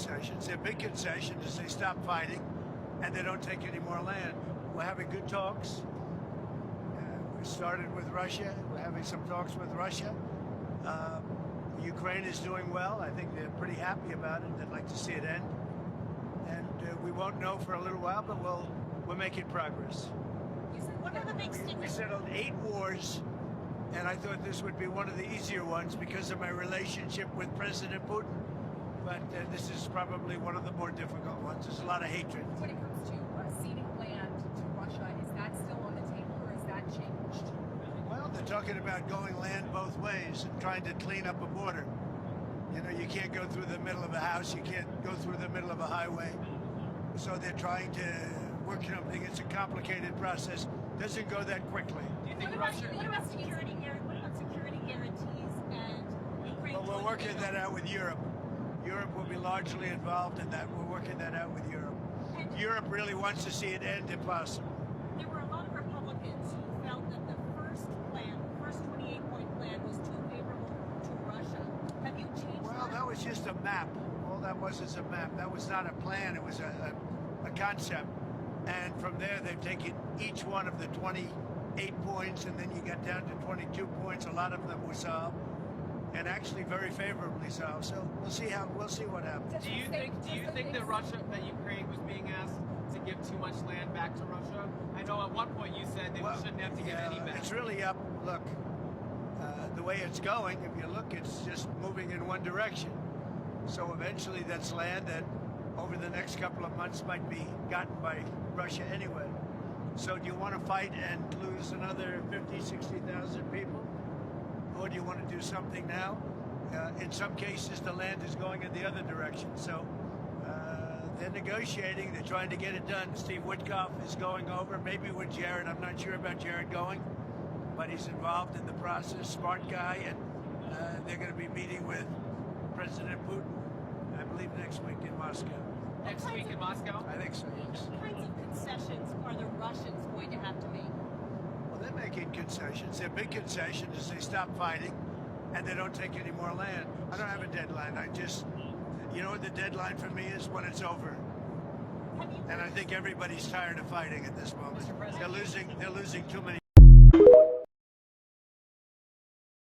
concessions. Their big concession is they stop fighting and they don't take any more land. We're having good talks. We started with Russia. We're having some talks with Russia. Ukraine is doing well. I think they're pretty happy about it. They'd like to see it end. And we won't know for a little while, but we're making progress. What are the big We settled 8 wars, and I thought this would be one of the easier ones because of my relationship with President Putin. But this is probably one of the more difficult ones. There's a lot of hatred. When it comes to ceding land to Russia, is that still on the table or has that changed? Well, they're talking about going land both ways and trying to clean up a border. You know, you can't go through the middle of a house. You can't go through the middle of a highway. So they're trying to work something. It's a complicated process. Doesn't go that quickly. Do you think What about security guarantees and Ukraine? Well, we're working that out with Europe. Europe will be largely involved in that. We're working that out with Europe. And Europe really wants to see it end if possible. there were a lot of Republicans who felt that the first 28-point plan was too favorable to Russia. Have you changed Well, that was just a map. All that was is a map. That was not a plan. It was a concept. And from there, they've taken each one of the 28 points, and then you got down to 22 points. A lot of them were solved, and actually very favorably solved. So we'll see what happens. Do you think that Ukraine was being asked to give too much land back to Russia? I know at one point you said they shouldn't have to give any back. It's really up. Look, the way it's going, if you look, it's just moving in one direction. So eventually, that's land that over the next couple of months might be gotten by Russia anyway. So do you want to fight and lose another 50, 60,000 people? Or do you want to do something now? In some cases, the land is going in the other direction. So they're negotiating. They're trying to get it done. Steve Witkoff is going over, maybe with Jared. I'm not sure about Jared going, but he's involved in the process. Smart guy, and they're going to be meeting with President Putin, I believe, next week in Moscow. Next week in Moscow? I think so, yes. What kinds of concessions are the Russians going to have to make? Well, they're making concessions. Their big concession is they stop fighting and they don't take any more land. I don't have a deadline. You know what the deadline for me is? When it's over. And I think everybody's tired of fighting at this moment. They're losing too many